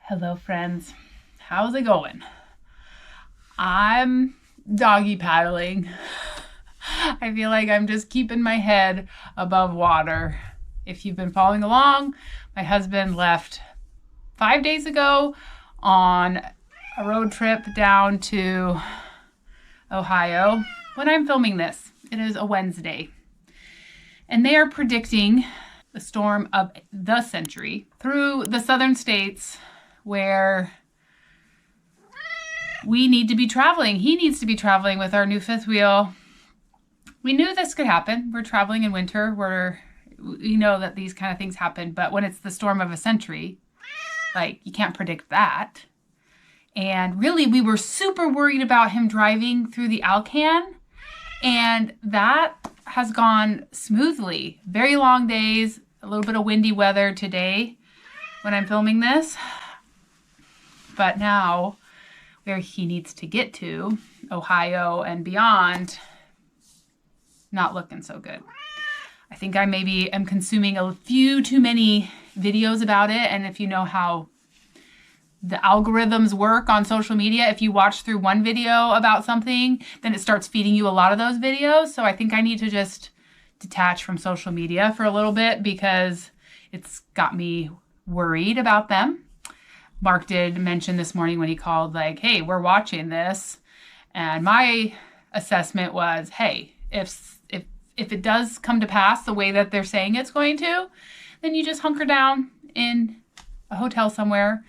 Hello, friends. How's it going? I'm doggy paddling. I feel like I'm just keeping my head above water. If you've been following along, my husband left 5 days ago on a road trip down to Ohio. When I'm filming this, it is a Wednesday. And they are predicting the storm of the century through the southern states where we need to be traveling. He needs to be traveling with our new fifth wheel. We knew this could happen. We're traveling in winter. We know that these kind of things happen, but when it's the storm of a century, like, you can't predict that. And really, we were super worried about him driving through the Alcan, and that has gone smoothly. Very long days, a little bit of windy weather today when I'm filming this. But now, where he needs to get to, Ohio and beyond, not looking so good. I think I maybe am consuming a few too many videos about it. And if you know how the algorithms work on social media, if you watch through one video about something, then it starts feeding you a lot of those videos. So I think I need to just detach from social media for a little bit because it's got me worried about them. Mark did mention this morning when he called, like, hey, we're watching this. And my assessment was, hey, if it does come to pass the way that they're saying it's going to, then you just hunker down in a hotel somewhere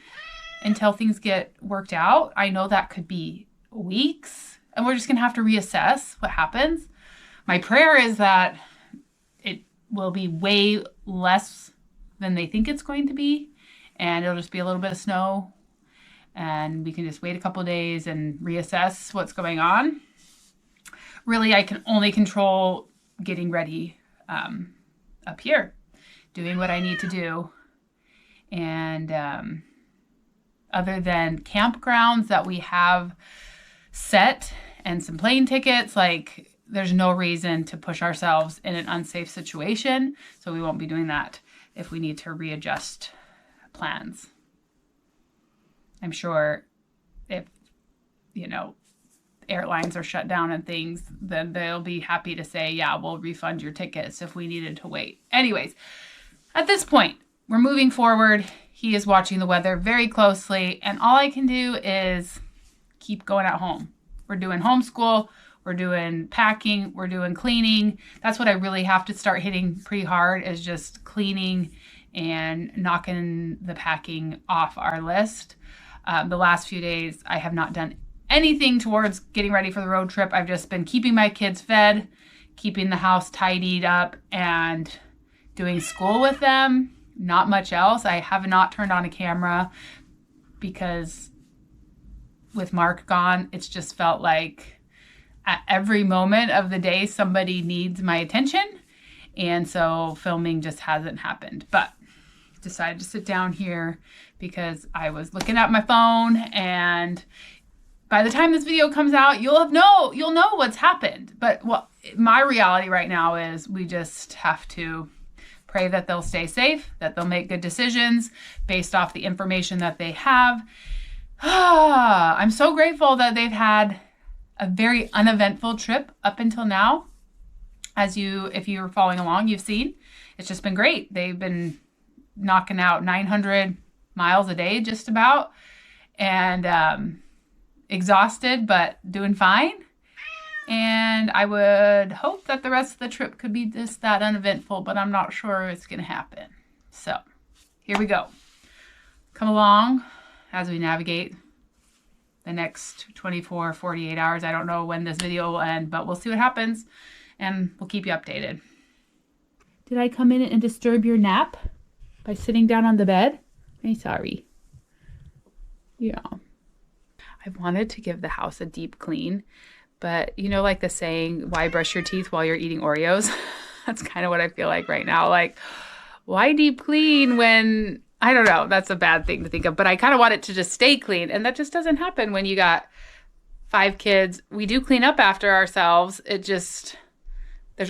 until things get worked out. I know that could be weeks, and we're just going to have to reassess what happens. My prayer is that it will be way less than they think it's going to be, and it'll just be a little bit of snow, and we can just wait a couple of days and reassess what's going on. Really, I can only control getting ready up here, doing what I need to do. And other than campgrounds that we have set and some plane tickets, like, there's no reason to push ourselves in an unsafe situation. So we won't be doing that if we need to readjust plans. I'm sure if, airlines are shut down and things, then they'll be happy to say, yeah, we'll refund your tickets if we needed to wait. Anyways, at this point, we're moving forward. He is watching the weather very closely, and all I can do is keep going at home. We're doing homeschool, we're doing packing, we're doing cleaning. That's what I really have to start hitting pretty hard, is just cleaning and knocking the packing off our list. The last few days, I have not done anything towards getting ready for the road trip. I've just been keeping my kids fed, keeping the house tidied up, and doing school with them. Not much else. I have not turned on a camera because with Mark gone, it's just felt like at every moment of the day, somebody needs my attention. And so filming just hasn't happened. But decided to sit down here because I was looking at my phone, and by the time this video comes out, you'll know what's happened. But my reality right now is we just have to pray that they'll stay safe, that they'll make good decisions based off the information that they have. I'm so grateful that they've had a very uneventful trip up until now. If you're following along, you've seen it's just been great. They've been knocking out 900 miles a day, just about, and exhausted, but doing fine. And I would hope that the rest of the trip could be just that uneventful, but I'm not sure it's going to happen. So here we go. Come along as we navigate the next 24, 48 hours. I don't know when this video will end, but we'll see what happens, and we'll keep you updated. Did I come in and disturb your nap by sitting down on the bed? I'm sorry. Yeah. I wanted to give the house a deep clean, but like the saying, why brush your teeth while you're eating Oreos? That's kind of what I feel like right now. Like, why deep clean when, I don't know, that's a bad thing to think of, but I kind of want it to just stay clean. And that just doesn't happen when you got 5 kids. We do clean up after ourselves. There's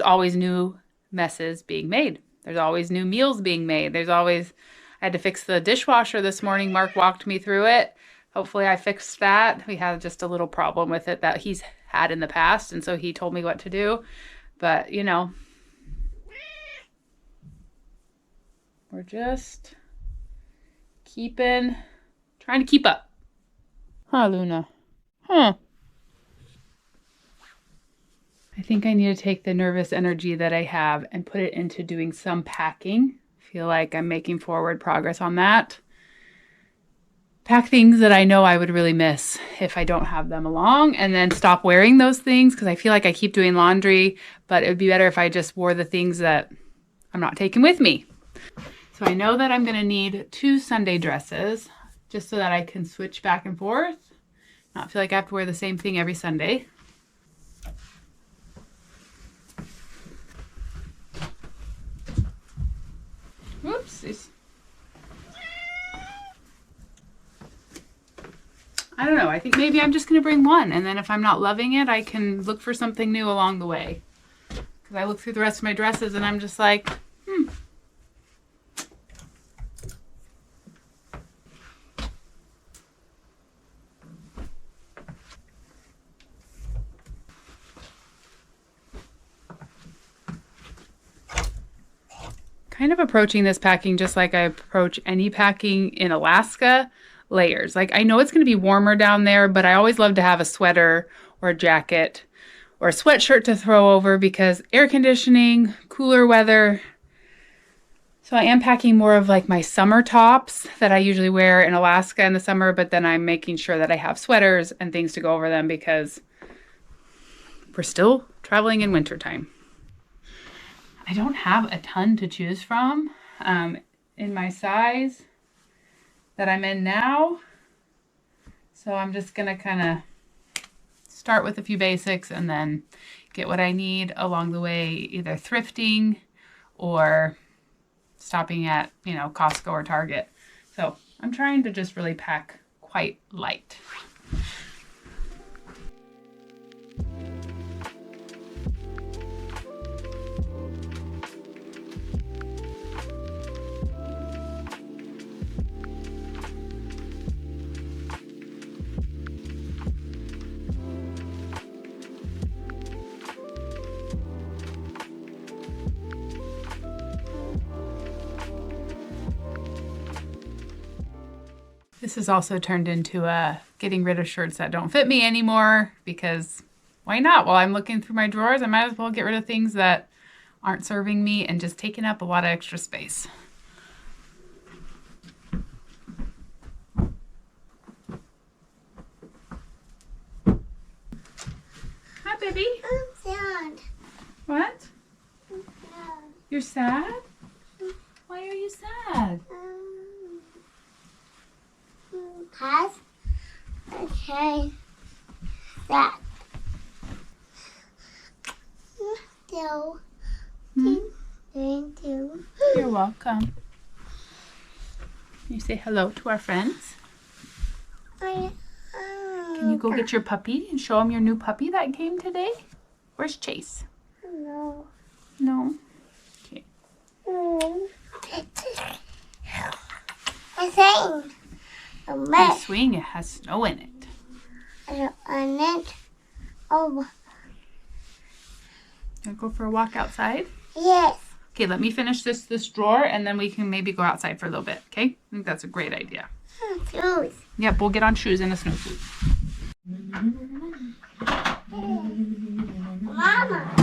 always new messes being made. There's always new meals being made. There's always, I had to fix the dishwasher this morning. Mark walked me through it. Hopefully I fixed that. We had just a little problem with it that he's had in the past, and so he told me what to do. But, you know, we're just trying to keep up. Huh, Luna? Huh. I think I need to take the nervous energy that I have and put it into doing some packing. I feel like I'm making forward progress on that. Pack things that I know I would really miss if I don't have them along, and then stop wearing those things because I feel like I keep doing laundry, but it would be better if I just wore the things that I'm not taking with me. So I know that I'm going to need 2 Sunday dresses just so that I can switch back and forth, not feel like I have to wear the same thing every Sunday. Whoopsies. I don't know. I think maybe I'm just going to bring one, and then if I'm not loving it, I can look for something new along the way. Because I look through the rest of my dresses and I'm just like, kind of approaching this packing just like I approach any packing in Alaska, layers. Like, I know it's going to be warmer down there, but I always love to have a sweater or a jacket or a sweatshirt to throw over because air conditioning, cooler weather. So I am packing more of like my summer tops that I usually wear in Alaska in the summer, but then I'm making sure that I have sweaters and things to go over them because we're still traveling in wintertime. I don't have a ton to choose from in my size that I'm in now. So I'm just going to kind of start with a few basics and then get what I need along the way, either thrifting or stopping at, Costco or Target. So I'm trying to just really pack quite light. This has also turned into getting rid of shirts that don't fit me anymore because why not? While I'm looking through my drawers, I might as well get rid of things that aren't serving me and just taking up a lot of extra space. Hi, baby. I'm sad. What? I'm sad. You're sad? Why are you sad? Pass. Okay. That. So. Thank you. You're welcome. Can you say hello to our friends? Can you go get your puppy and show them your new puppy that came today? Where's Chase? No. No? Okay. I think. The swing, it has snow in it. And it. Oh. Gonna go for a walk outside? Yes. Okay, let me finish this drawer and then we can maybe go outside for a little bit, okay? I think that's a great idea. Shoes. Yep, we'll get on shoes and a snowsuit. Mama.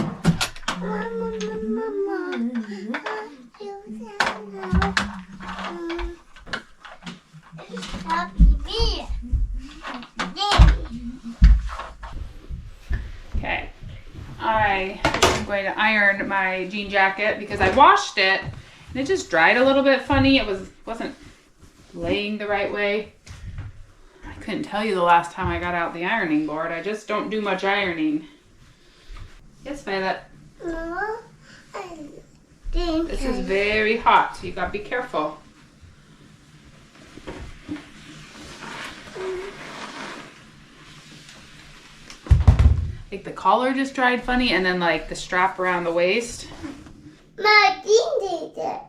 Okay, I'm going to iron my jean jacket because I washed it and it just dried a little bit funny. It wasn't laying the right way. I couldn't tell you the last time I got out the ironing board. I just don't do much ironing. Yes, Violet. Mama, I didn't. This is very hot, so you gotta be careful. Like the collar just dried funny and then like the strap around the waist. My jean did it.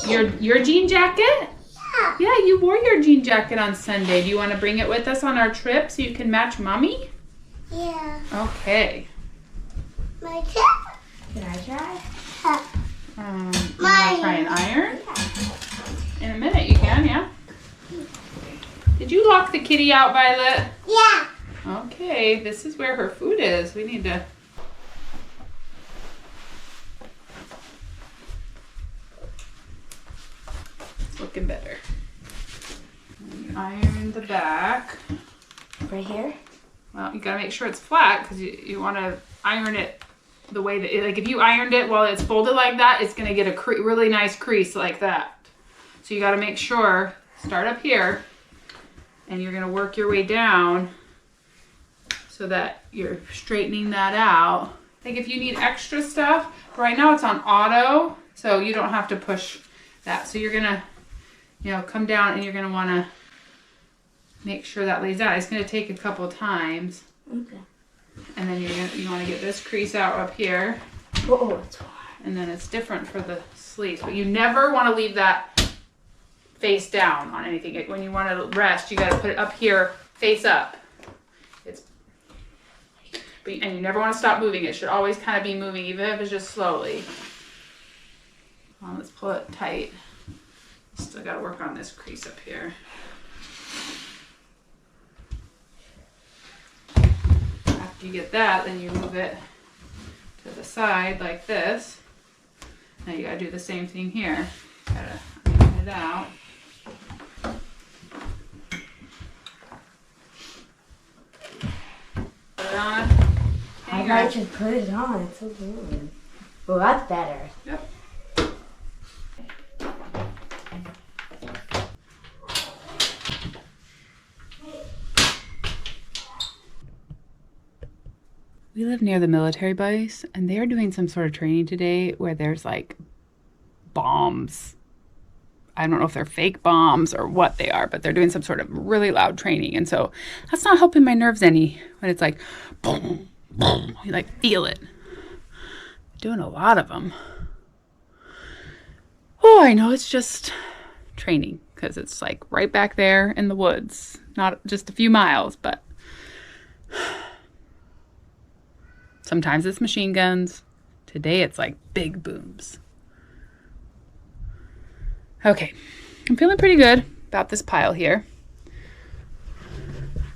Your jean jacket? Yeah. Yeah, you wore your jean jacket on Sunday. Do you want to bring it with us on our trip so you can match Mommy? Yeah. Okay. My tip. Can I try? You want to try an iron? In a minute you can, yeah. Did you lock the kitty out, Violet? Yeah. Okay, this is where her food is. We need to... It's looking better. Iron the back. Right here? Well, you gotta make sure it's flat because you want to iron it the way that, like if you ironed it while it's folded like that, it's gonna get a really nice crease like that. So you gotta make sure, start up here, and you're gonna work your way down so that you're straightening that out. Like if you need extra stuff, right now it's on auto, so you don't have to push that. So you're gonna, come down and you're gonna wanna make sure that lays out. It's gonna take a couple times. Okay. And then you wanna get this crease out up here. Oh, it's hard. And then it's different for the sleeves, but you never wanna leave that face down on anything. When you wanna rest, you gotta put it up here, face up. And you never want to stop moving. It should always kind of be moving, even if it's just slowly. Let's pull it tight. Still got to work on this crease up here. After you get that, then you move it to the side like this. Now you got to do the same thing here. Got to iron it out. Put it on. I might just put it on. It's so warm. Well, that's better. Yep. We live near the military base, and they are doing some sort of training today where there's like bombs. I don't know if they're fake bombs or what they are, but they're doing some sort of really loud training. And so that's not helping my nerves any when it's like boom. You like feel it. Doing a lot of them. Oh, I know it's just training because it's like right back there in the woods. Not just a few miles, but sometimes it's machine guns. Today it's like big booms. Okay, I'm feeling pretty good about this pile here.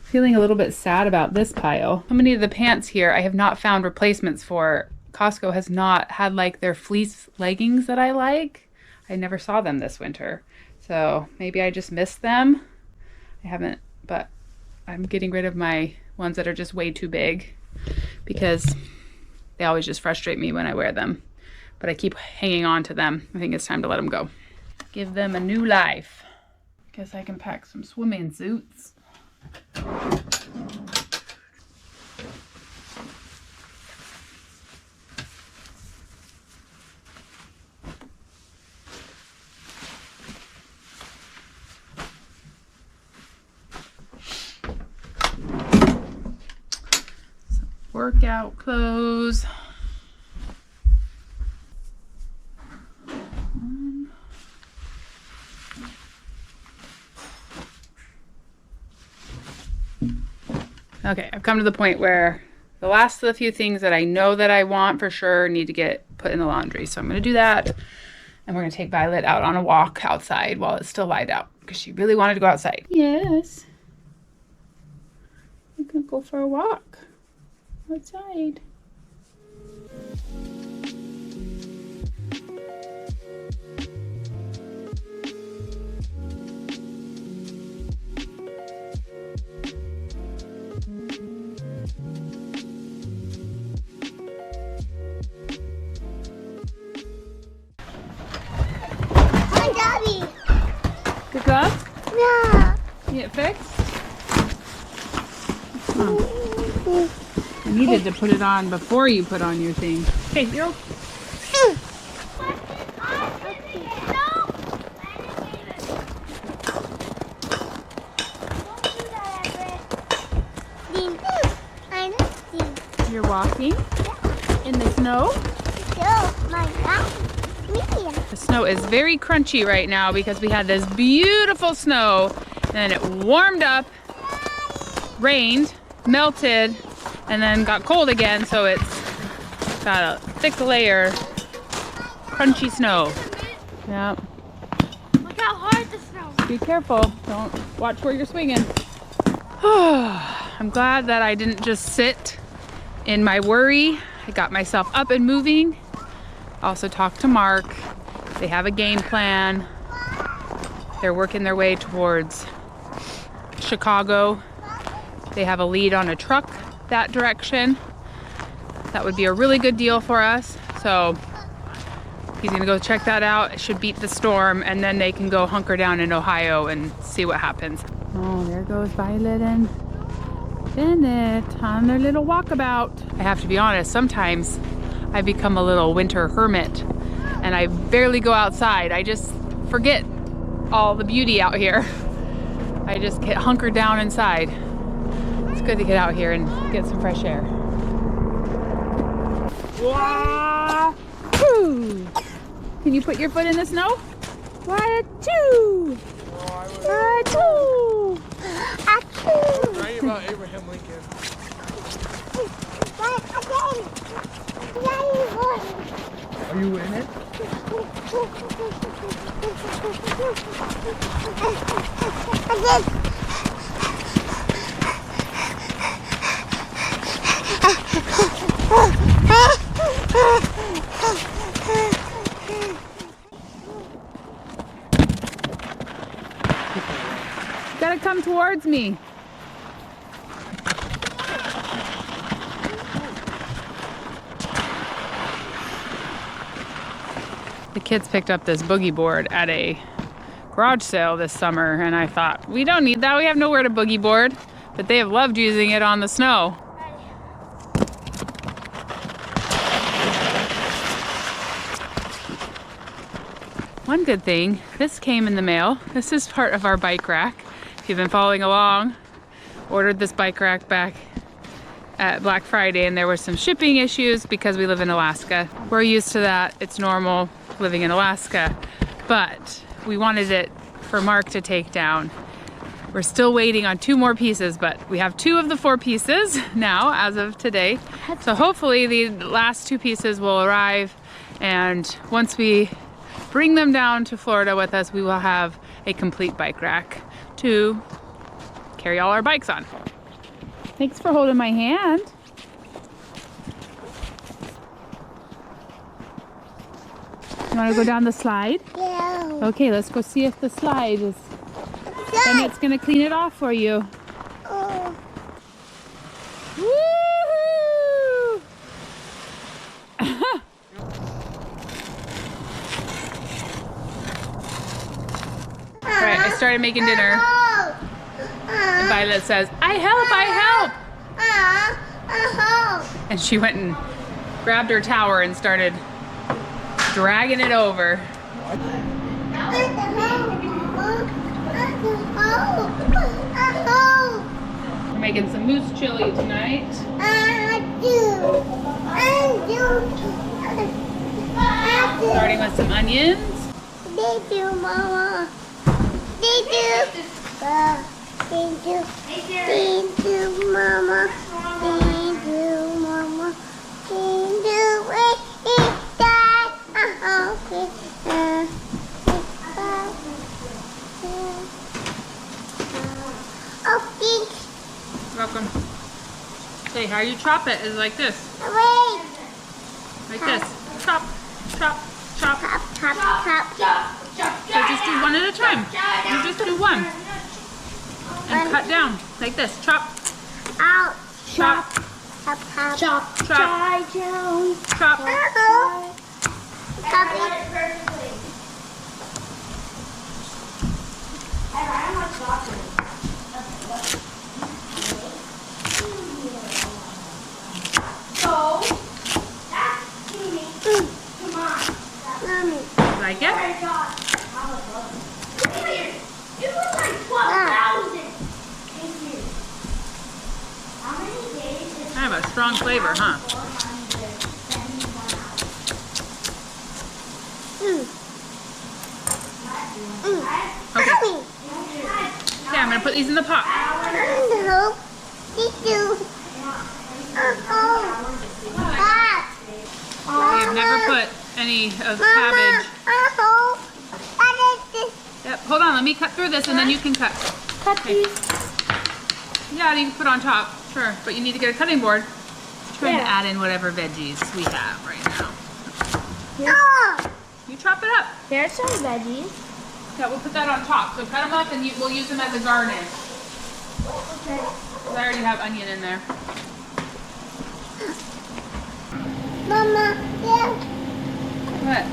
Feeling a little bit sad about this pile. How many of the pants here I have not found replacements for? Costco has not had like their fleece leggings that I like. I never saw them this winter. So maybe I just missed them. I haven't, but I'm getting rid of my ones that are just way too big because they always just frustrate me when I wear them. But I keep hanging on to them. I think it's time to let them go. Give them a new life. Guess I can pack some swimming suits. Some workout clothes. Okay, I've come to the point where the last of the few things that I know that I want for sure need to get put in the laundry. So I'm going to do that. And we're going to take Violet out on a walk outside while it's still light out because she really wanted to go outside. Yes. We're going to go for a walk outside. Good luck? Yeah. You get fixed? Huh. I needed to put it on before you put on your thing. Okay, you're You're walking in the snow? My mouth. The snow is very crunchy right now because we had this beautiful snow, and then it warmed up, rained, melted, and then got cold again, so it's got a thick layer, crunchy snow. Yep. Look how hard the snow is. Be careful. Don't watch where you're swinging. I'm glad that I didn't just sit in my worry. I got myself up and moving. Also talked to Mark. They have a game plan. They're working their way towards Chicago. They have a lead on a truck that direction. That would be a really good deal for us. So he's gonna go check that out. It should beat the storm, and then they can go hunker down in Ohio and see what happens. Oh, there goes Violet and Bennett on their little walkabout. I have to be honest, sometimes I become a little winter hermit and I barely go outside. I just forget all the beauty out here. I just get hunkered down inside. It's good to get out here and get some fresh air. Wahoo! Can you put your foot in the snow? Wahoo! Wahoo! Right about Abraham Lincoln. Are you in it? Gotta come towards me. The kids picked up this boogie board at a garage sale this summer, and I thought, we don't need that, we have nowhere to boogie board, but they have loved using it on the snow. One good thing, this came in the mail. This is part of our bike rack. If you've been following along, ordered this bike rack back at Black Friday, and there were some shipping issues because we live in Alaska. We're used to that, it's normal living in Alaska, but we wanted it for Mark to take down. We're still waiting on 2 more pieces, but we have 2 of the 4 pieces now as of today. So hopefully the last 2 pieces will arrive, and once we bring them down to Florida with us, we will have a complete bike rack to carry all our bikes on. Thanks for holding my hand. You want to go down the slide? Yeah. Okay, let's go see if the slide is... And it's going to clean it off for you. Oh. Woohoo! Alright, I started making dinner. And Violet says, I help, I help! And she went and grabbed her tower and started dragging it over. We're making some moose chili tonight. Starting with some onions. Thank you, Mama. Thank you. Thank you. Thank you, Mama. Thank you, Mama. Thank you. Oh, thanks. Welcome. Okay, how you chop it is like this. Wait. Like this. Chop, chop, chop. Chop, chop, chop, chop. So just do one at a time. You just do one. And cut down like this. Chop, Out. chop, Chop, chop. chop, chop. Chop it. Mommy. Like it? Kind of a strong flavor, huh? gonna put these in the pot. No. Thank you. I've never put any of cabbage. Yep, hold on, let me cut through this and then you can cut. Cut these. Yeah, you can put on top, sure. But you need to get a cutting board. Trying to add in whatever veggies we have right now. You chop it up. Here's some veggies. Yeah, we'll put that on top. So cut them up and we'll use them as a garnish. Okay. 'Cause I already have onion in there. Mama, yeah. What?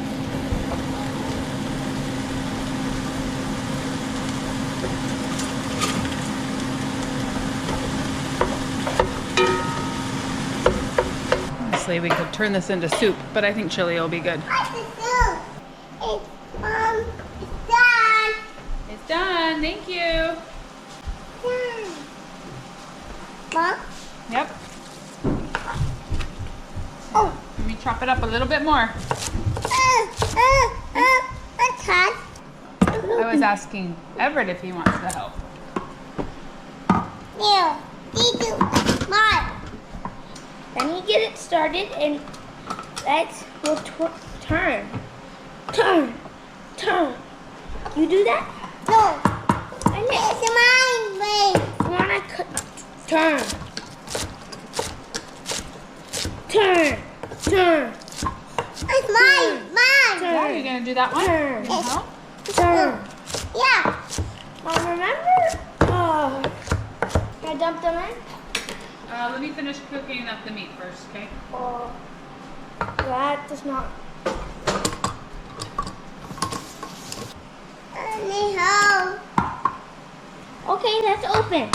Honestly, we could turn this into soup, but I think chili will be good. What's the soup? It's done. It's done. Thank you. Done. Mom? Yep. Oh. Let me chop it up a little bit more. That's hot. I was asking Everett if he wants to help. Yeah. Thank you. Mom. Let me get it started and we'll turn. Turn. Turn. You do that? No. It's mine, babe. You wanna turn. Turn. Turn. It's mine. Mine. Yeah, are you gonna do that one? Turn. You help? Turn. Yeah. Mom, remember? Oh. Can I dump them in? Let me finish cooking up the meat first, okay? Oh. That does not. I need help. Okay, that's open.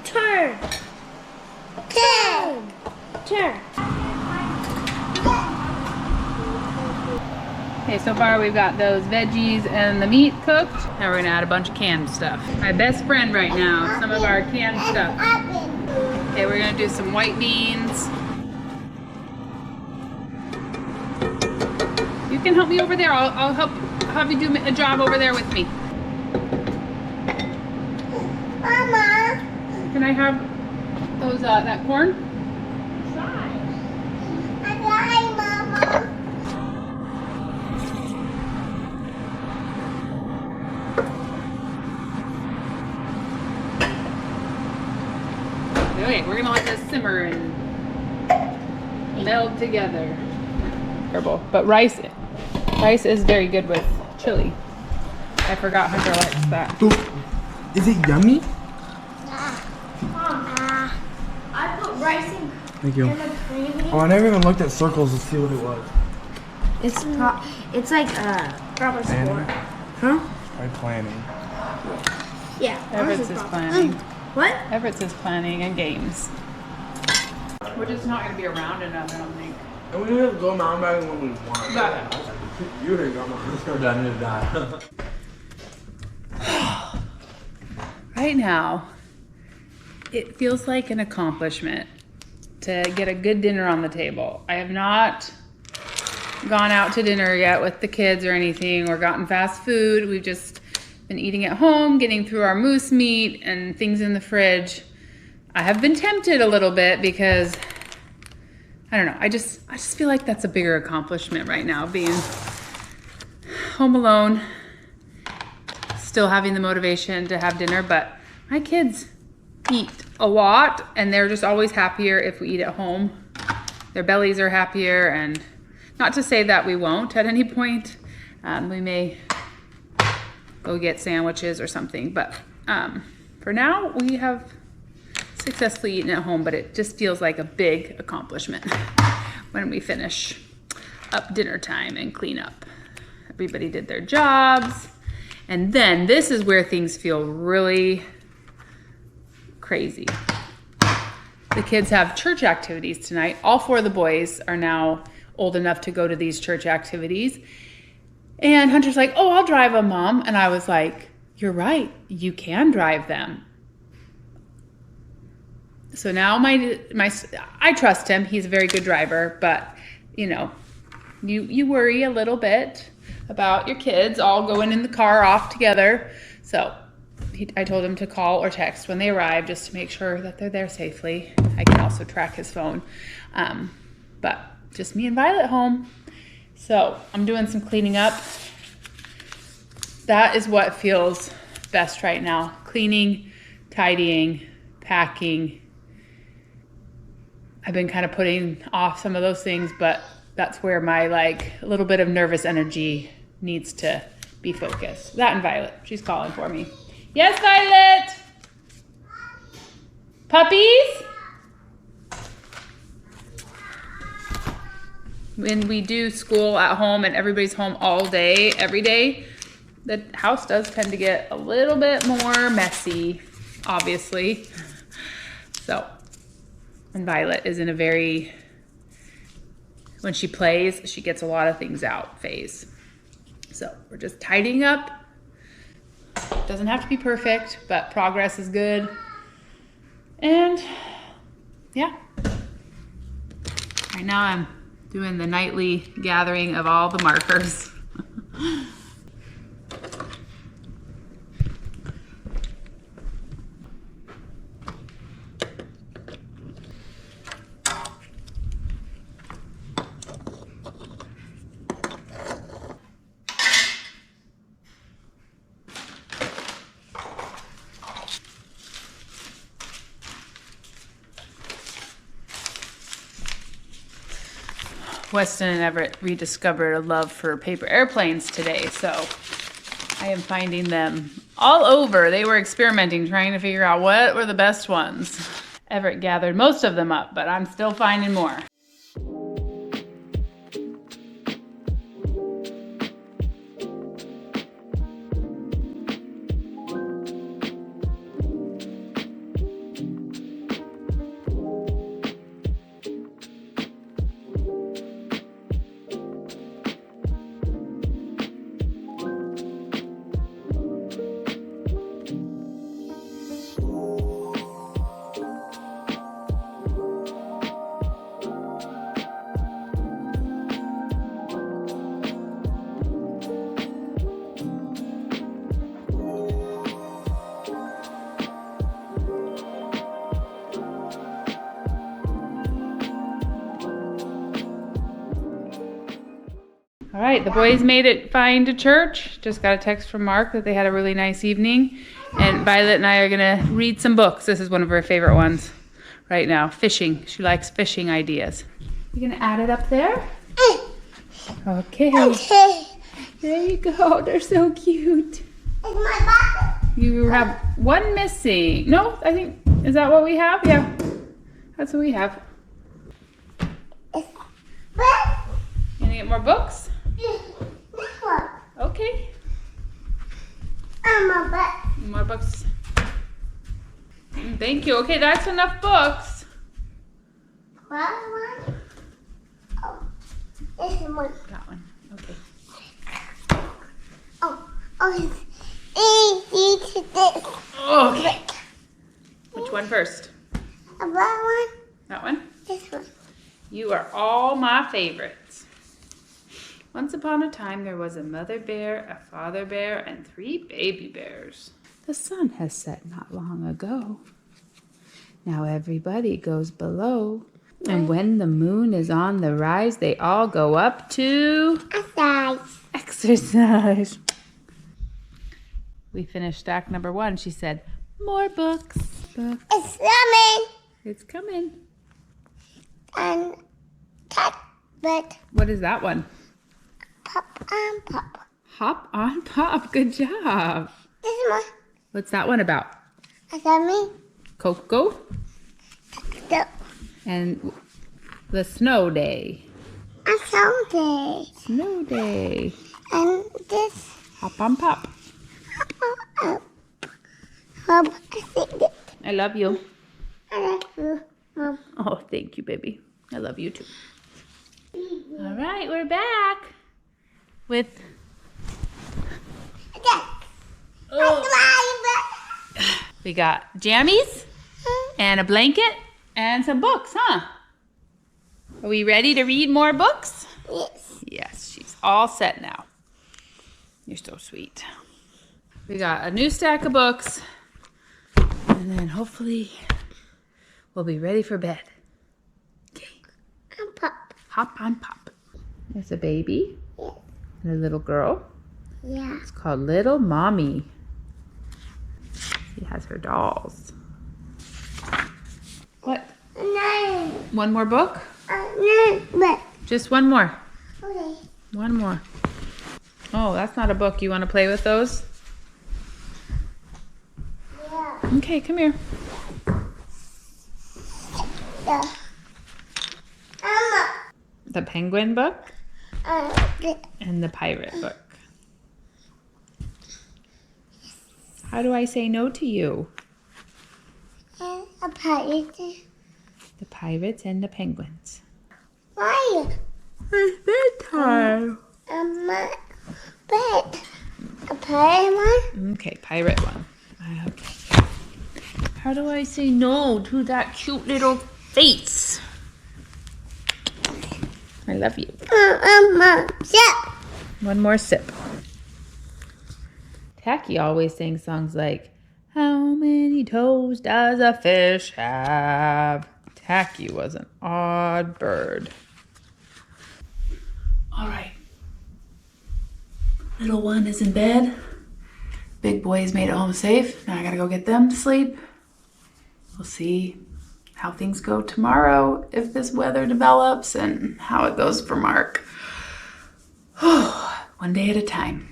Turn. Turn. Turn. Okay, so far we've got those veggies and the meat cooked. Now we're gonna add a bunch of canned stuff. My best friend right now, some of our canned stuff. Okay, we're gonna do some white beans. You can help me over there. I'll have you do a job over there with me. Mama. Can I have those that corn? I tried, Mama. Okay, we're gonna let this simmer and meld together. Terrible. But rice is very good with chili. I forgot Hunter likes that. Ooh, is it yummy? I put rice in Thank you. the cream. Oh, I never even looked at circles to see what it was. It's like Probably Planning? four. huh? Try planning. Yeah. Everett's is planning. What? Everett's is planning and games. We're just not gonna be around enough, I don't think. And we just go mountain biking when we want. Got it. You didn't go mountain biking. Right now, it feels like an accomplishment to get a good dinner on the table. I have not gone out to dinner yet with the kids or anything or gotten fast food. We've just been eating at home, getting through our moose meat and things in the fridge. I have been tempted a little bit because I don't know. I just feel like that's a bigger accomplishment right now, being home alone, still having the motivation to have dinner, but my kids eat a lot and they're just always happier if we eat at home. Their bellies are happier, and not to say that we won't at any point. We may go get sandwiches or something, but for now we have successfully eaten at home, but it just feels like a big accomplishment when we finish up dinner time and clean up. Everybody did their jobs. And then this is where things feel really crazy. The kids have church activities tonight. All four of the boys are now old enough to go to these church activities. And Hunter's like, oh, I'll drive them, Mom. And I was like, you're right. You can drive them. So now I trust him. He's a very good driver, but you know, you worry a little bit about your kids all going in the car off together. So I told him to call or text when they arrive just to make sure that they're there safely. I can also track his phone. But just me and Violet home. So I'm doing some cleaning up. That is what feels best right now. Cleaning, tidying, packing. I've been kind of putting off some of those things, but that's where my like a little bit of nervous energy needs to be focused. That and Violet, she's calling for me. Yes, Violet? Puppies? When we do school at home and everybody's home all day, every day, the house does tend to get a little bit more messy, obviously. So, and Violet is in a very, when she plays, she gets a lot of things out phase. So we're just tidying up. Doesn't have to be perfect, but progress is good. And yeah, right now I'm doing the nightly gathering of all the markers. Weston and Everett rediscovered a love for paper airplanes today, so I am finding them all over. They were experimenting, trying to figure out what were the best ones. Everett gathered most of them up, but I'm still finding more. All right, the boys made it fine to church. Just got a text from Mark that they had a really nice evening. And Violet and I are gonna read some books. This is one of her favorite ones right now, fishing. She likes fishing ideas. You gonna add it up there? Okay. There you go, they're so cute. You have one missing. No, I think, is that what we have? Yeah, that's what we have. You gonna get more books? Okay. More books. Thank you. Okay, that's enough books. Oh, this one. That one. Okay. It's easy to this. Okay. Which one first? That one. That one? This one. You are all my favorites. Once upon a time, there was a mother bear, a father bear, and 3 baby bears. The sun has set not long ago. Now everybody goes below. And when the moon is on the rise, they all go up to exercise. We finished stack number 1. She said, more books. It's coming. It's coming. And cat bed. What is that one? Pop and pop. Hop on pop. Good job. This one. What's that one about? Is that me? Coco The and the snow day. a someday. Snow day. And this. Hop on pop. I think it. I love you. I love you, Mom. Oh, thank you, baby. I love you too. All right, we're back with. We got jammies and a blanket and some books, huh? Are we ready to read more books? Yes. Yes, she's all set now. You're so sweet. We got a new stack of books. And then hopefully we'll be ready for bed. Okay. And pop. Hop on pop. There's a baby. Yeah. And a little girl. Yeah. It's called Little Mommy. She has her dolls. What? No. One more book? No. But. Just one more. Okay. One more. Oh, that's not a book. You want to play with those? Yeah. Okay, come here. Yeah. The penguin book The. and the pirate book. How do I say no to you? A pirate. The pirates and the penguins. Why? It's bedtime. Bed. A pirate one? Okay, pirate one. Okay. How do I say no to that cute little face? I love you. Yeah. One more sip. Tacky always sings songs like, how many toes does a fish have? Tacky was an odd bird. All right. Little one is in bed. Big boy has made it home safe. Now I gotta go get them to sleep. We'll see how things go tomorrow, if this weather develops, and how it goes for Mark. One day at a time.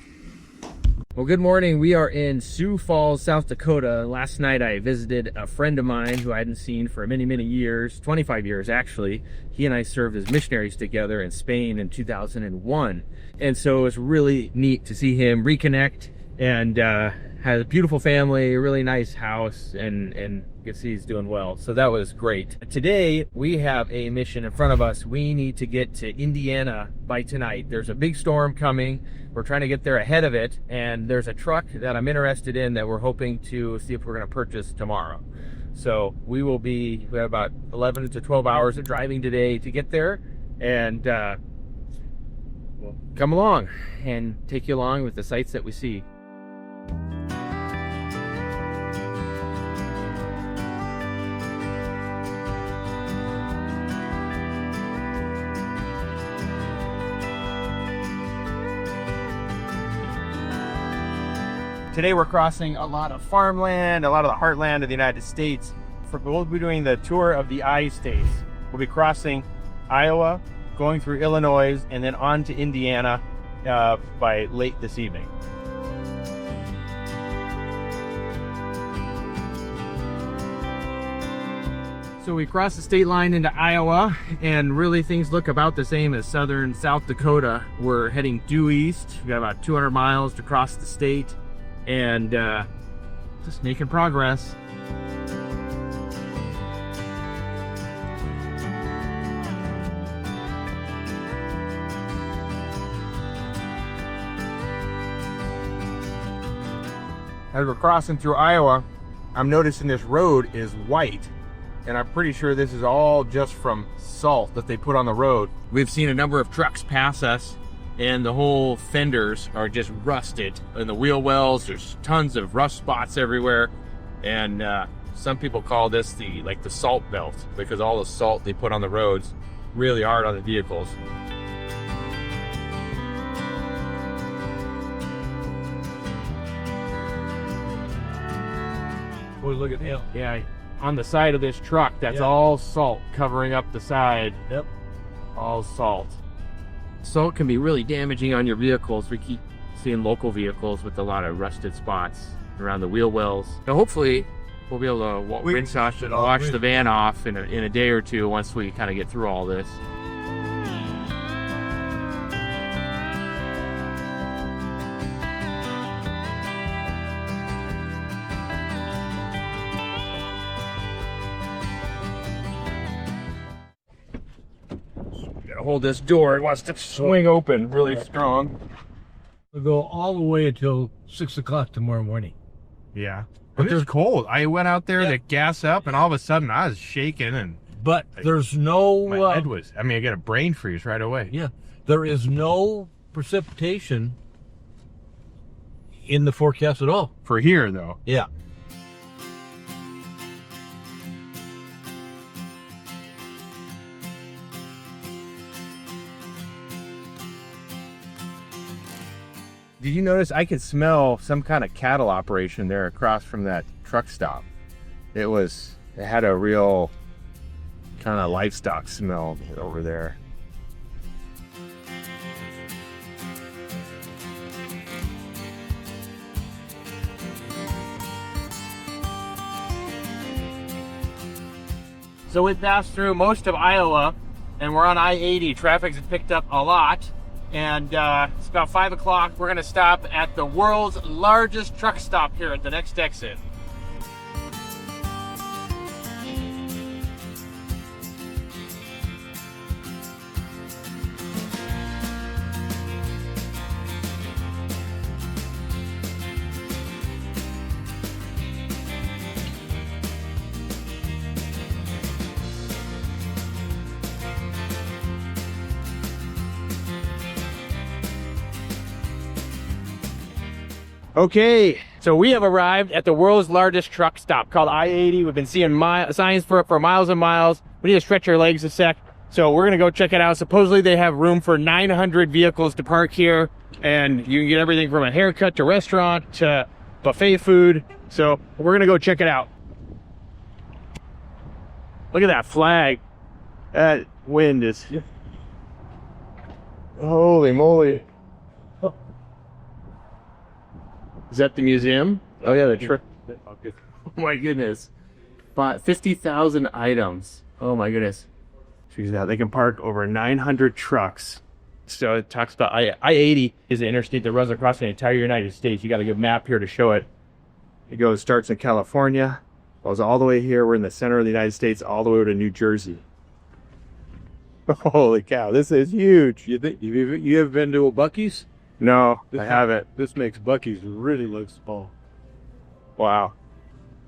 Well, good morning. We are in Sioux Falls, South Dakota. Last night I visited a friend of mine who I hadn't seen for many, many years, 25 years actually. He and I served as missionaries together in Spain in 2001. And so it was really neat to see him reconnect, and has a beautiful family, a really nice house, and you can see he's doing well. So that was great. Today we have a mission in front of us. We need to get to Indiana by tonight. There's a big storm coming. We're trying to get there ahead of it, and there's a truck that I'm interested in that we're hoping to see if we're going to purchase tomorrow. So we have about 11 to 12 hours of driving today to get there, and we'll come along and take you along with the sights that we see. Today we're crossing a lot of farmland, a lot of the heartland of the United States. We'll be doing the tour of the I-States. We'll be crossing Iowa, going through Illinois, and then on to Indiana by late this evening. So we crossed the state line into Iowa, and really things look about the same as southern South Dakota. We're heading due east. We got about 200 miles to cross the state, and just making progress. As we're crossing through Iowa, I'm noticing this road is white, and I'm pretty sure this is all just from salt that they put on the road. We've seen a number of trucks pass us, and the whole fenders are just rusted. And the wheel wells, there's tons of rust spots everywhere. And some people call this the salt belt, because all the salt they put on the roads really hard on the vehicles. Boy, look at him. Yeah, on the side of this truck, that's all salt covering up the side. Yep. All salt. Salt can be really damaging on your vehicles. We keep seeing local vehicles with a lot of rusted spots around the wheel wells. So hopefully we'll be able to wash the van off in a day or two once we kind of get through all this. Hold this door, it wants to swing open really strong. We'll go all the way until 6 o'clock tomorrow morning. Yeah, but it's cold. I went out there to gas up, and all of a sudden I was shaking, and But there's no... my head was, I got a brain freeze right away. Yeah, there is no precipitation in the forecast at all. For here, though. Yeah. Did you notice I could smell some kind of cattle operation there across from that truck stop? It had a real kind of livestock smell over there. So we passed through most of Iowa and we're on I-80. Traffic's picked up a lot. And it's about 5 o'clock. We're gonna stop at the world's largest truck stop here at the next exit. Okay, so we have arrived at the world's largest truck stop called I-80. We've been seeing signs for miles and miles. We need to stretch our legs a sec. So we're gonna go check it out. Supposedly they have room for 900 vehicles to park here, and you can get everything from a haircut to restaurant to buffet food. So we're gonna go check it out. Look at that flag. That wind is... Holy moly. Is that the museum? Oh yeah, the truck. Oh my goodness. 50,000 items. Oh my goodness. Check out. They can park over 900 trucks. So it talks about I-80 is the interstate that runs across the entire United States. You got a good map here to show it. It starts in California, goes all the way here. We're in the center of the United States, all the way to New Jersey. Holy cow, this is huge. You ever been to a Buc-ee's? No, I haven't. This makes Buc-ee's really look small. Wow.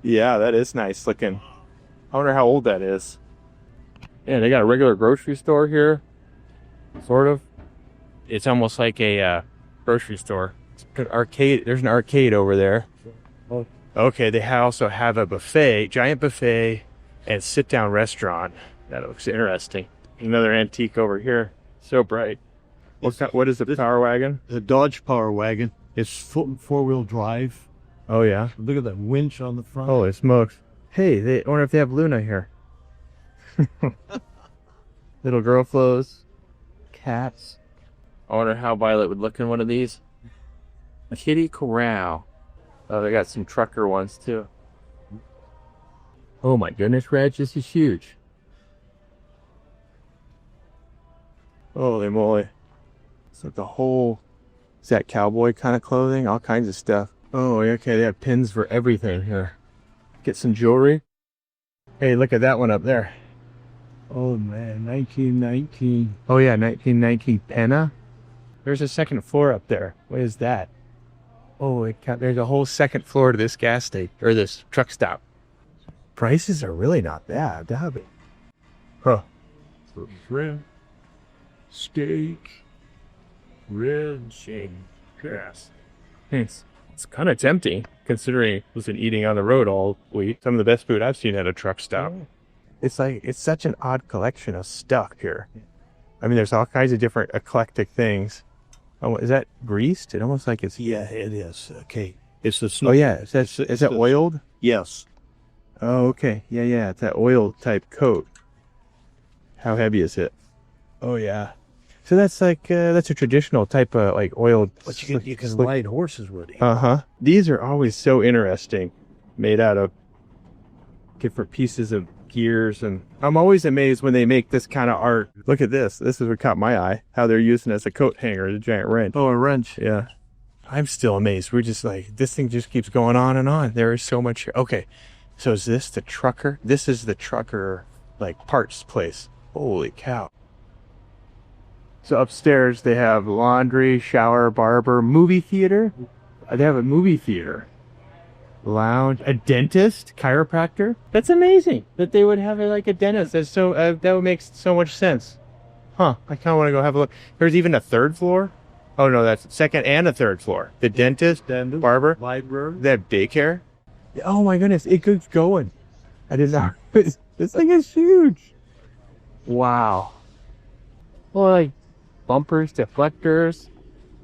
Yeah, that is nice looking. I wonder how old that is. Yeah, they got a regular grocery store here. Sort of. It's almost like a grocery store. It's an arcade. There's an arcade over there. Okay, they also have a buffet, giant buffet, and sit-down restaurant. That looks interesting. Another antique over here. So bright. What is the Power Wagon? The Dodge Power Wagon. It's four-wheel drive. Oh, yeah? Look at that winch on the front. Holy smokes. Hey, I wonder if they have Luna here. Little girl clothes. Cats. I wonder how Violet would look in one of these. A kitty corral. Oh, they got some trucker ones, too. Oh, my goodness, Reg, this is huge. Holy moly. It's like the whole, is that cowboy kind of clothing? All kinds of stuff. Oh, okay, they have pins for everything here. Get some jewelry. Hey, look at that one up there. Oh man, 1919. Oh yeah, 1919 Penna. There's a second floor up there. What is that? Oh, there's a whole second floor to this gas station, or this truck stop. Prices are really not bad, have they? Huh. Shrimp, steak, ribs, Yes. It's kind of tempting, considering I was eating on the road all week. Some of the best food I've seen at a truck stop. Oh. It's such an odd collection of stuff here. I mean, there's all kinds of different eclectic things. Oh, is that greased? It almost like it's... Yeah, it is. Okay. It's the snow. Oh, yeah. Is that oiled? Yes. Oh, okay. Yeah. It's that oil type coat. How heavy is it? Oh, yeah. So that's like, that's a traditional type of like oiled... But you can ride horses with it. Uh-huh. These are always so interesting. Made out of different pieces of gears, and I'm always amazed when they make this kind of art. Look at this. This is what caught my eye. How they're using it as a coat hanger, the giant wrench. Oh, a wrench. Yeah. I'm still amazed. We're just like, this thing just keeps going on and on. There is so much here. Okay. So is this the trucker? This is the trucker, like, parts place. Holy cow. So upstairs they have laundry, shower, barber, movie theater. They have a movie theater. Lounge, a dentist, chiropractor. That's amazing that they would have like a dentist. That's so that would make so much sense. Huh? I kind of want to go have a look. There's even a third floor. Oh no, that's second and a third floor. The dentist, barber, library. they have daycare. Oh my goodness, it keeps going. I didn't know. This thing is huge. Wow. Well, like bumpers, deflectors,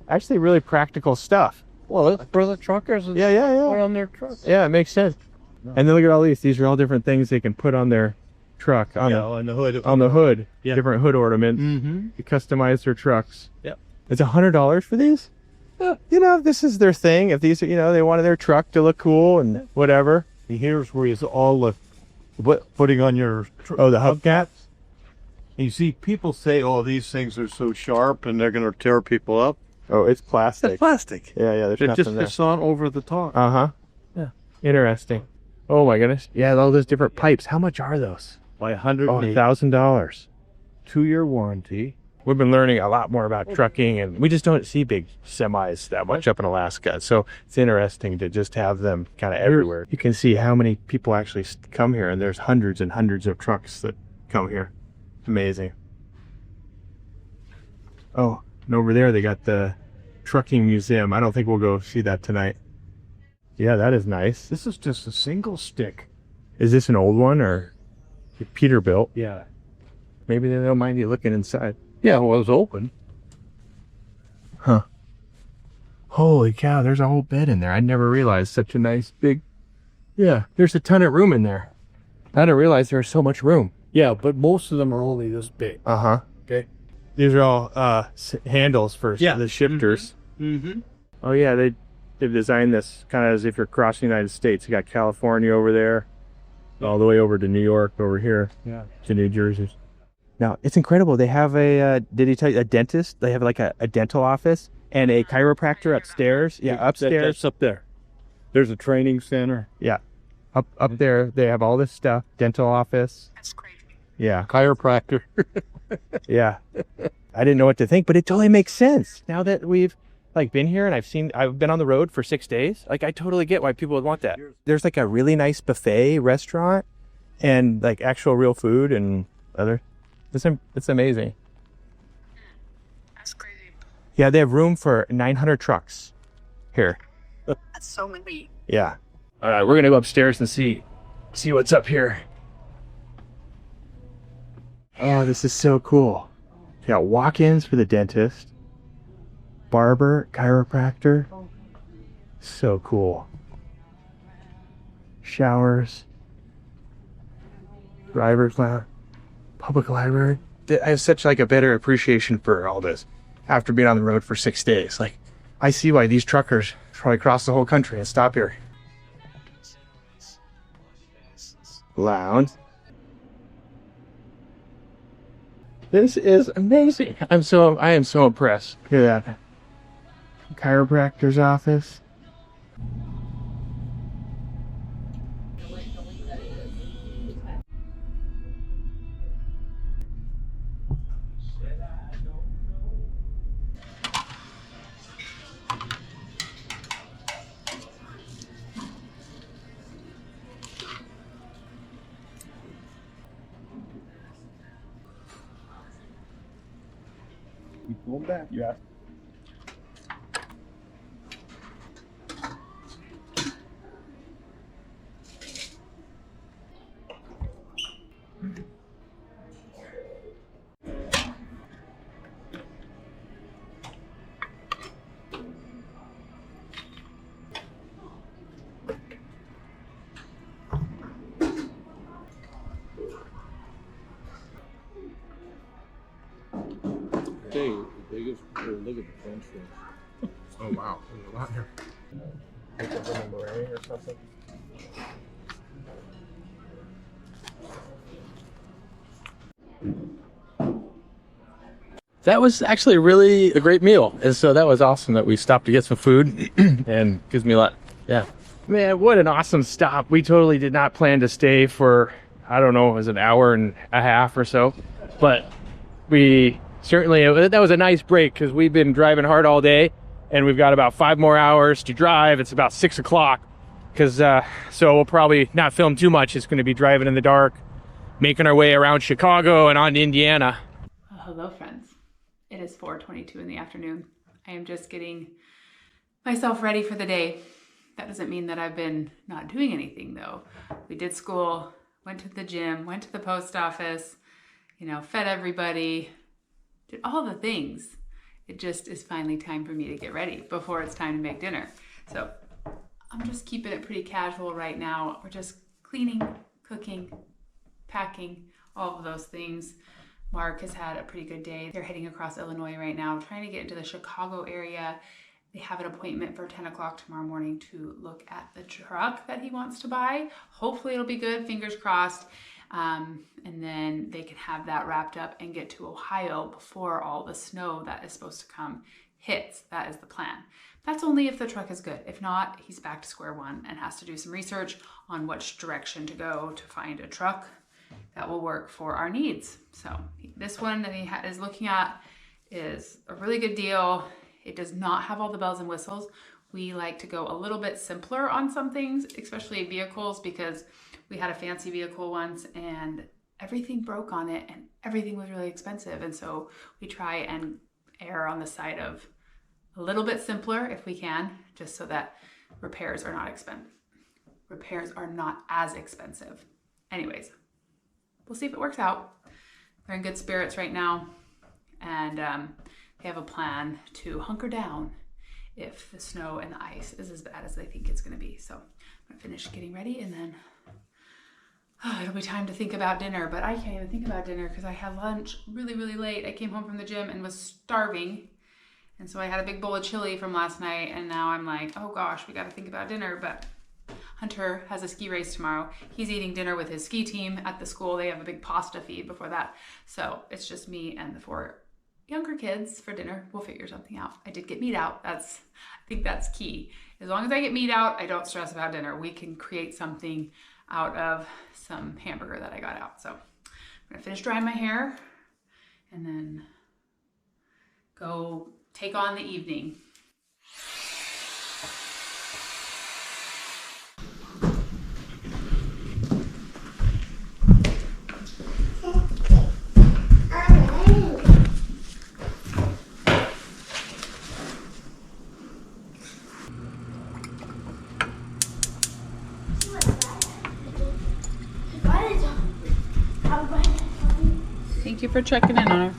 actually really practical stuff. Well, it's for the truckers. Yeah. Put on their truck. Yeah, it makes sense. And then look at all these. These are all different things they can put on their truck. On the hood. On the hood. Yeah. Different hood ornaments. Mm-hmm. To customize their trucks. Yep. It's $100 for these? Yeah. You know, this is their thing. If these are, they wanted their truck to look cool and whatever. Here's where it's all the putting on your Oh, the hubcaps? And you see people say, oh, these things are so sharp and they're going to tear people up. Oh, it's plastic. It's plastic. Yeah, there's It nothing just there. it's on over the top. Uh-huh. Yeah. Interesting. Oh my goodness. Yeah, all those different pipes. How much are those? By Oh, $108. $1,000. 2-year warranty. We've been learning a lot more about trucking, and we just don't see big semis that much up in Alaska. So it's interesting to just have them kind of everywhere. You can see how many people actually come here, and there's hundreds and hundreds of trucks that come here. Amazing. Oh, and over there they got the trucking museum. I don't think we'll go see that tonight. Yeah, that is nice. This is just a single stick. Is this an old one or Peterbilt? Yeah. Maybe they don't mind you looking inside. Yeah, well, it's open. Huh. Holy cow, there's a whole bed in there. I never realized such a nice big... Yeah, there's a ton of room in there. I didn't realize there was so much room. Yeah, but most of them are only this big. Uh-huh. Okay. These are all handles for the shifters. Mm-hmm. Oh yeah, they've designed this kind of as if you're crossing the United States. You got California over there, all the way over to New York over here. Yeah. To New Jersey. Now, it's incredible. They have a, did he tell you, a dentist? They have like a dental office and a chiropractor upstairs. Yeah, upstairs. That's up there. There's a training center. Yeah. Up there, they have all this stuff. Dental office. That's crazy. Yeah. Chiropractor. Yeah. I didn't know what to think, but it totally makes sense. Now that we've been here and I've been on the road for 6 days. Like, I totally get why people would want that. There's like a really nice buffet restaurant and like actual real food and other. It's amazing. That's crazy. Yeah, they have room for 900 trucks here. That's so many. Yeah. All right, we're gonna go upstairs and see what's up here. Oh, this is so cool. You got walk-ins for the dentist, barber, chiropractor. So cool. Showers, driver's lounge, public library. I have such like a better appreciation for all this after being on the road for 6 days. Like, I see why these truckers probably cross the whole country and stop here. Lounge. This is amazing. I am so impressed. Look at that. Chiropractor's office. Going back. Yeah. Dang, the biggest. Look at the French fries. Oh wow, there's a lot here. Like a little meringue or something. That was actually really a great meal, and so that was awesome that we stopped to get some food, and gives me a lot. Yeah, man, what an awesome stop. We totally did not plan to stay for, I don't know, it was an hour and a half or so, but we certainly, that was a nice break because we've been driving hard all day and we've got about 5 more hours to drive. It's about 6 o'clock because so we'll probably not film too much. It's going to be driving in the dark, making our way around Chicago and on to Indiana. Hello friends. It is 4:22 in the afternoon I am just getting myself ready for the day. That doesn't mean that I've been not doing anything though. We did school, went to the gym, went to the post office, fed everybody, did all the things. It just is finally time for me to get ready before it's time to make dinner. So I'm just keeping it pretty casual right now. We're just cleaning, cooking, packing, all of those things. Mark has had a pretty good day. They're heading across Illinois right now, trying to get into the Chicago area. They have an appointment for 10 o'clock tomorrow morning to look at the truck that he wants to buy. Hopefully it'll be good, fingers crossed. And then they can have that wrapped up and get to Ohio before all the snow that is supposed to come hits. That is the plan. That's only if the truck is good. If not, he's back to square one and has to do some research on which direction to go to find a truck that will work for our needs. So this one that he is looking at is a really good deal. It does not have all the bells and whistles. We like to go a little bit simpler on some things, especially vehicles, because we had a fancy vehicle once and everything broke on it and everything was really expensive. And so we try and err on the side of a little bit simpler if we can, just so that repairs are not as expensive. Anyways, we'll see if it works out. They're in good spirits right now, and they have a plan to hunker down if the snow and the ice is as bad as they think it's going to be. So I'm going to finish getting ready, and then it'll be time to think about dinner. But I can't even think about dinner because I had lunch really, really late. I came home from the gym and was starving, and so I had a big bowl of chili from last night, and now I'm like, oh gosh, we got to think about dinner. But Hunter has a ski race tomorrow. He's eating dinner with his ski team at the school. They have a big pasta feed before that. So it's just me and the 4 younger kids for dinner. We'll figure something out. I did get meat out. I think that's key. As long as I get meat out, I don't stress about dinner. We can create something out of some hamburger that I got out. So I'm gonna finish drying my hair and then go take on the evening. Thank you for checking in on her.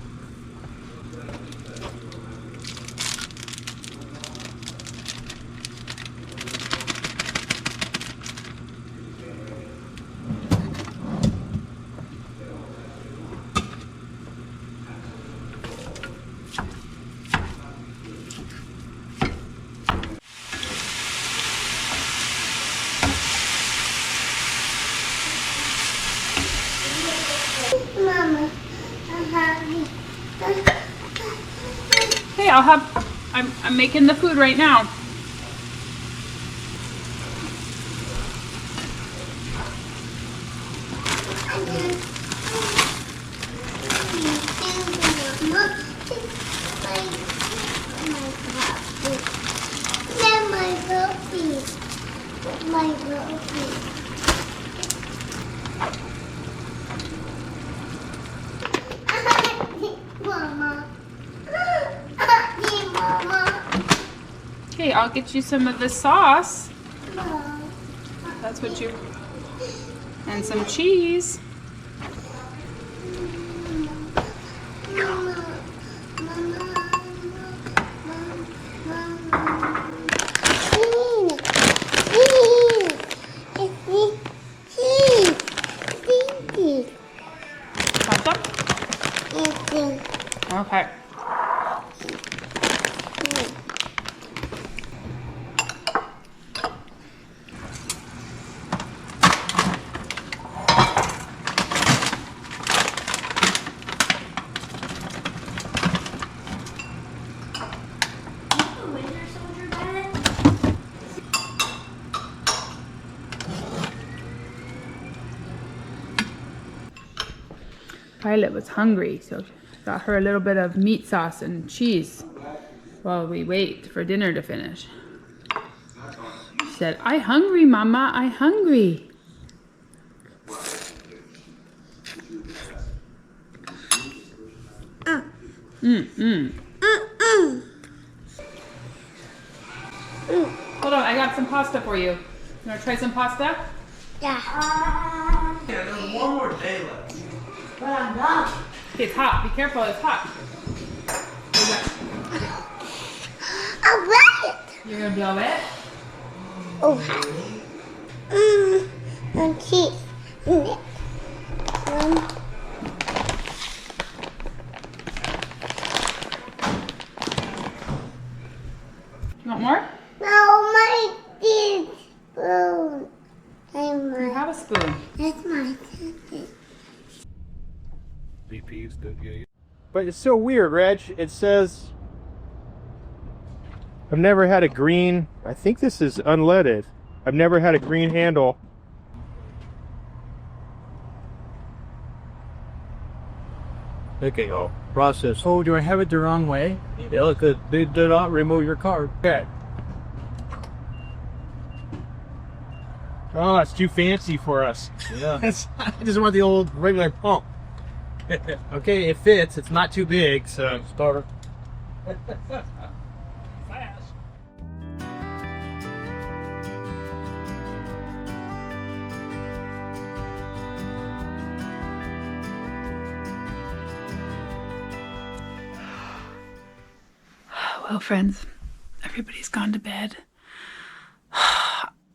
Mama, Hey, I'm making the food right now. Okay, I'll get you some of the sauce. That's what you... And some cheese. Want some? Okay. Violet was hungry, so got her a little bit of meat sauce and cheese while we wait for dinner to finish. She said, "I hungry, Mama, I hungry." Hold on, I got some pasta for you. You wanna try some pasta? Yeah. Yeah, there's one more day left. But I'm done. Okay, it's hot. Be careful, it's hot. I'll wet it. You're gonna blow it? Oh. And cheese. You want more? No, my spoon. You have a spoon. That's my ticket. VP's good, yeah. But it's so weird, Reg. It says I've never had a green. I think this is unleaded. I've never had a green handle. Okay, process. Oh, do I have it the wrong way? Yeah, look, they did not remove your card. Okay. Oh, it's too fancy for us. Yeah. I just want the old regular pump. Okay, it fits. It's not too big, so. Starter. Well, friends, everybody's gone to bed.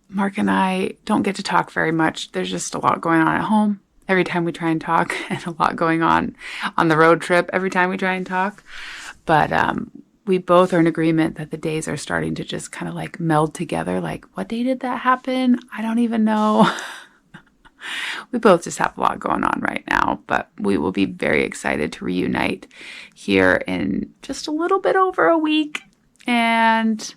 Mark and I don't get to talk very much. There's just a lot going on at home every time we try and talk, and a lot going on the road trip every time we try and talk. But we both are in agreement that the days are starting to just kind of like meld together. Like, what day did that happen? I don't even know. We both just have a lot going on right now, but we will be very excited to reunite here in just a little bit over a week. And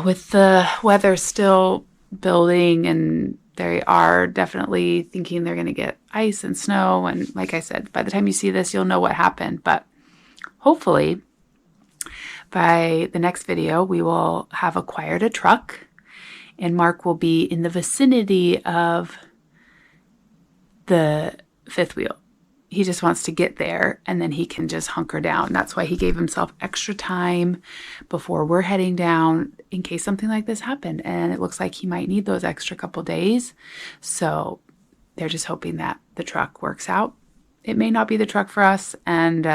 with the weather still building, and they are definitely thinking they're going to get ice and snow. And like I said, by the time you see this, you'll know what happened. But hopefully by the next video, we will have acquired a truck, and Mark will be in the vicinity of the fifth wheel. He just wants to get there, and then he can just hunker down. That's why he gave himself extra time before we're heading down in case something like this happened. And it looks like he might need those extra couple days. So they're just hoping that the truck works out. It may not be the truck for us, and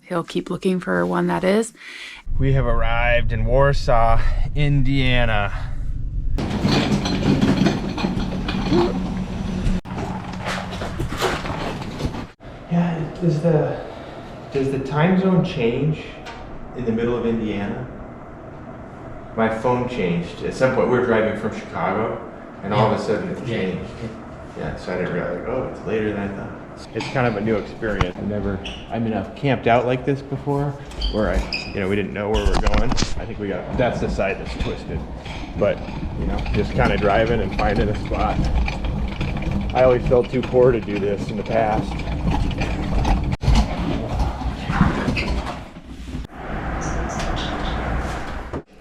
he'll keep looking for one that is. We have arrived in Warsaw, Indiana. Yeah, does the time zone change in the middle of Indiana? My phone changed. At some point, we were driving from Chicago, and all of a sudden it changed. Yeah, so I didn't realize, oh, it's later than I thought. It's kind of a new experience. I've camped out like this before, where we didn't know where we were going. I think that's the side that's twisted. But, just kind of driving and finding a spot. I always felt too poor to do this in the past.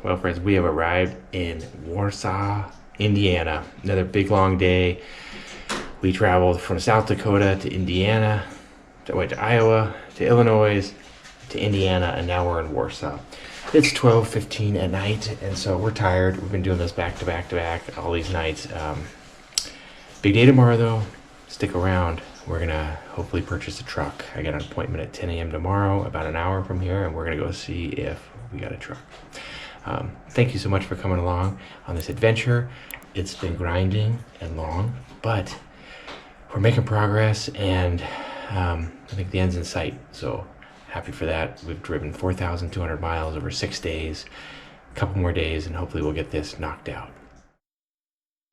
Well, friends, we have arrived in Warsaw, Indiana. Another big, long day. We traveled from South Dakota to Indiana, to Iowa, to Illinois, to Indiana, and now we're in Warsaw. It's 12:15 at night, and so we're tired. We've been doing this back to back to back all these nights. Big day tomorrow, though. Stick around. We're going to hopefully purchase a truck. I got an appointment at 10 a.m. tomorrow, about an hour from here, and we're going to go see if we got a truck. Thank you so much for coming along on this adventure. It's been grinding and long, but we're making progress, and I think the end's in sight. So happy for that. We've driven 4,200 miles over 6 days, a couple more days, and hopefully we'll get this knocked out.